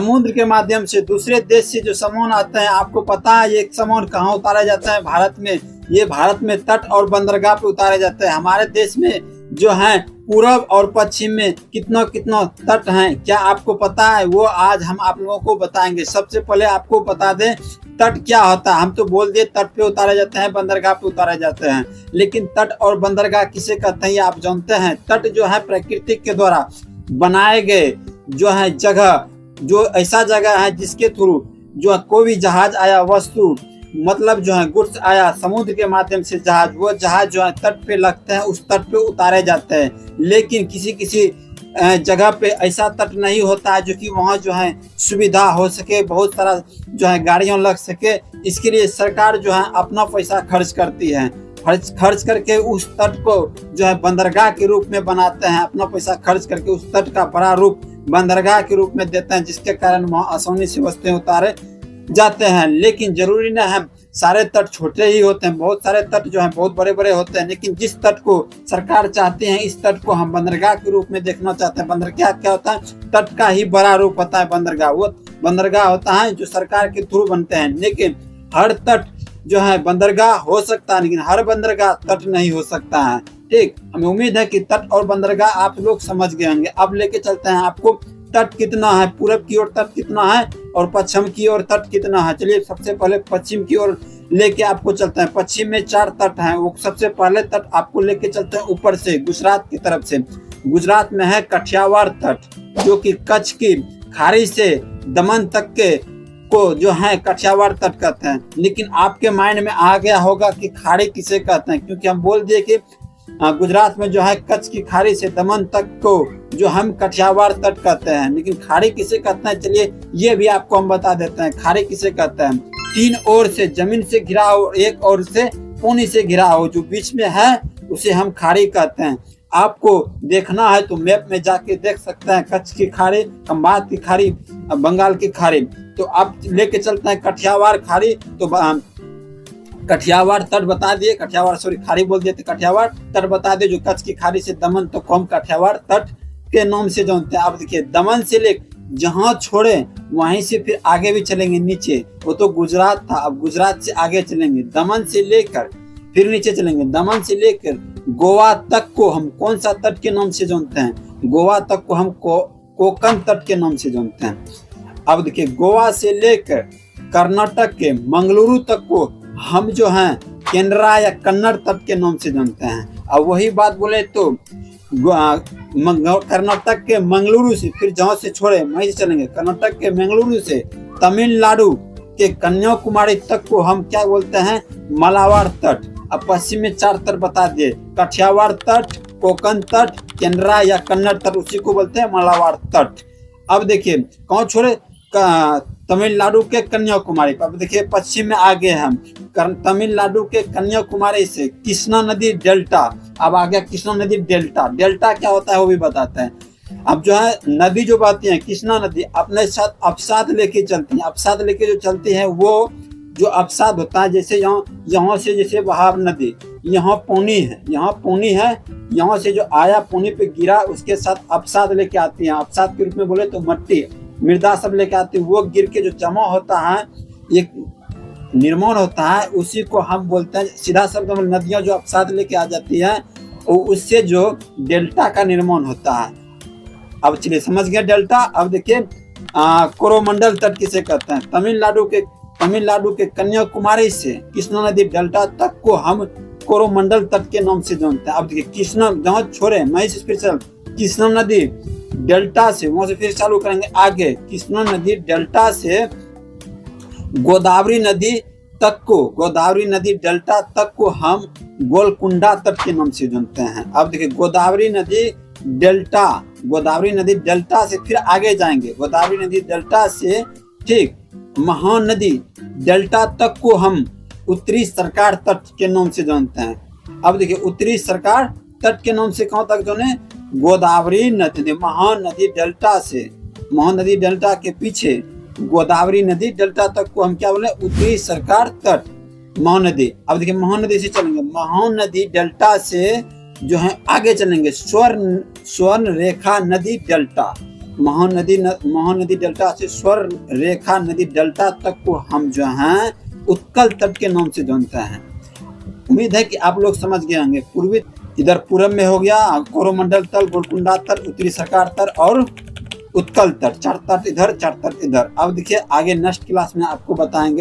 समुद्र के माध्यम से दूसरे देश से जो सामान आते हैं, आपको पता है ये सामान कहाँ उतारा जाता है? भारत में। ये भारत में तट और बंदरगाह पे उतारे जाते हैं। हमारे देश में जो है पूरब और पश्चिम में कितना कितना तट हैं, क्या आपको पता है? वो आज हम आप लोगों को बताएंगे। सबसे पहले आपको बता दें तट क्या होता है। हम तो बोल दिए तट पे उतारे जाते हैं, बंदरगाह पे उतारे जाते हैं, लेकिन तट और बंदरगाह किसे कहते हैं ये आप जानते हैं? तट जो है प्रकृति के द्वारा बनाए गए जो है जगह, जो ऐसा जगह है जिसके थ्रू जो कोई भी जहाज आया, वस्तु मतलब जो है गुड्स आया समुद्र के माध्यम से, जहाज, वो जहाज जो है तट पे लगते हैं, उस तट पे उतारे जाते हैं। लेकिन किसी किसी जगह पे ऐसा तट नहीं होता है जो कि वहाँ जो है सुविधा हो सके, बहुत सारा जो है गाड़ियाँ लग सके। इसके लिए सरकार जो है अपना पैसा खर्च करती है, खर्च करके उस तट को जो है बंदरगाह के रूप में बनाते हैं। अपना पैसा खर्च करके उस तट का बड़ा रूप बंदरगाह के रूप में देते हैं, जिसके कारण वहाँ आसानी से वस्तुएं उतारे जाते हैं। लेकिन जरूरी न है सारे तट छोटे ही होते हैं, बहुत सारे तट जो हैं बहुत बड़े बड़े होते हैं। लेकिन जिस तट को सरकार चाहते हैं, इस तट को हम बंदरगाह के रूप में देखना चाहते हैं। बंदरगाह क्या होता है? तट का ही बड़ा रूप होता है बंदरगाह। वो बंदरगाह होता है जो सरकार के थ्रू बनते हैं। लेकिन हर तट जो है बंदरगाह हो सकता है, लेकिन हर बंदरगाह तट नहीं हो सकता है। ठीक, हमें उम्मीद है कि तट और बंदरगाह आप लोग समझ गए होंगे। अब लेके चलते हैं आपको तट कितना है, पूरब की ओर तट कितना है और पश्चिम की ओर तट कितना है। चलिए सबसे पहले पश्चिम की ओर लेके आपको चलते हैं। पश्चिम में 4 तट हैं। वो सबसे पहले तट आपको लेके चलते हैं ऊपर से, गुजरात की तरफ से। गुजरात में है कठियावाड़ तट, जो कि कच्छ की खाड़ी से दमन तक के को जो है कठियावाड़ तट कहते हैं। लेकिन आपके माइंड में आ गया होगा कि खाड़ी किसे कहते हैं, क्योंकि हम बोल दिए कि गुजरात में जो है कच्छ की खाड़ी से दमन तक को जो हम कठियावाड़ तट कहते हैं। लेकिन खाड़ी किसे कहते हैं, चलिए ये भी आपको हम बता देते हैं। खाड़ी किसे कहते हैं? 3 ओर से जमीन से घिरा हो, 1 ओर से पानी से घिरा हो, जो बीच में है उसे हम खाड़ी कहते हैं। आपको देखना है तो मैप में जाके देख सकते हैं। कच्छ की खाड़ी, खंबात की खाड़ी, बंगाल की खाड़ी। तो आप लेके चलते हैं कठियावाड़ खाड़ी। तो कठियावाड़ तट बता दिए, कठियावाड़ सॉरी खाड़ी बोल दिए थे, कठियावाड़ तट बता दिए जो कच्छ की खाड़ी से दमन तो हम कठियावाड़ तट के नाम से जानते हैं। अब देखिए दमन से ले जहाँ छोड़े वहीं से फिर आगे भी चलेंगे नीचे, वो तो गुजरात था। अब गुजरात से आगे चलेंगे, दमन से लेकर फिर नीचे चलेंगे, दमन से लेकर गोवा तक को हम कौन सा तट के नाम से जानते हैं? गोवा तक को हम कोकण तट के नाम से जानते हैं। अब देखिए गोवा से लेकर कर्नाटक के मंगलुरु तक को हम जो हैं केनरा या कन्नड़ तट के नाम से जानते हैं। अब वही बात बोले तो कर्नाटक के मंगलुरु से फिर जहाँ से छोड़े वहीं से चलेंगे, कर्नाटक के मंगलुरु से तमिलनाडु के कन्याकुमारी तक को हम क्या बोलते हैं? मलाबार तट। अब पश्चिम में 4 तट बता दिए, कठियावाड़ तट, कोकण तट, केनरा या कन्नड़ तट, उसी को बोलते हैं मलाबार तट। अब देखिए कौन छोड़े? तमिलनाडु के कन्याकुमारी। अब देखिए पश्चिम में आगे हम तमिलनाडु के कन्याकुमारी से कृष्णा नदी डेल्टा। अब आ गया कृष्णा नदी डेल्टा। डेल्टा क्या होता है वो भी बताते हैं। अब जो है नदी जो बहती है कृष्णा नदी अपने साथ अवसाद लेके चलती है। अवसाद लेके जो चलती है वो जो अवसाद होता है, जैसे यहाँ से जैसे बहाव नदी, यहाँ पानी है, यहाँ पानी है, यहाँ से जो आया पानी पे गिरा उसके साथ अवसाद लेके आती है। अवसाद के रूप में बोले तो मट्टी मृदा सब लेके आती है। वो गिर के जो जमा होता है, एक निर्माण होता है, उसी को हम बोलते हैं सीधा शब्द में नदियाँ जो अवसाद लेके आ जाती है उससे जो डेल्टा का निर्माण होता है। अब चलिए समझ गए डेल्टा। अब देखिए कोरोमंडल तट किसे कहते हैं? तमिलनाडु के कन्याकुमारी से कृष्णा नदी डेल्टा तक को हम कोरोमंडल तट के नाम से जानते हैं। अब देखिए कृष्णा जहाँ छोड़े मैं फिर चल कृष्णा नदी डेल्टा से वहां से फिर चालू करेंगे आगे। कृष्णा नदी डेल्टा से गोदावरी नदी डेल्टा तक को हम गोलकुंडा तट के नाम से जानते हैं। अब देखिए गोदावरी नदी डेल्टा से फिर आगे जाएंगे। गोदावरी नदी डेल्टा से ठीक महानदी डेल्टा तक को हम उत्तरी सरकार तट के नाम से जानते हैं। अब देखिए उत्तरी सरकार तट के नाम से कहाँ तक जाने? गोदावरी नदी महानदी डेल्टा से, महानदी डेल्टा के पीछे गोदावरी नदी डेल्टा तक को हम क्या बोले? उत्तरी सरकार तट महानदी। अब देखिए महानदी से चलेंगे, महानदी डेल्टा से जो है आगे चलेंगे स्वर्ण रेखा नदी डेल्टा। महानदी डेल्टा से स्वर्ण रेखा नदी डेल्टा तक को हम जो है उत्कल तट के नाम से जानते हैं। उम्मीद है कि आप लोग समझ गए होंगे। पूर्वी इधर पूरब में हो गया कोरोमंडल तल, गोलकुंडा तल, उत्तरी सरकार तल और उत्कल तट। चार तट इधर, चार तट इधर। अब देखिए आगे नेक्स्ट क्लास में आपको बताएंगे।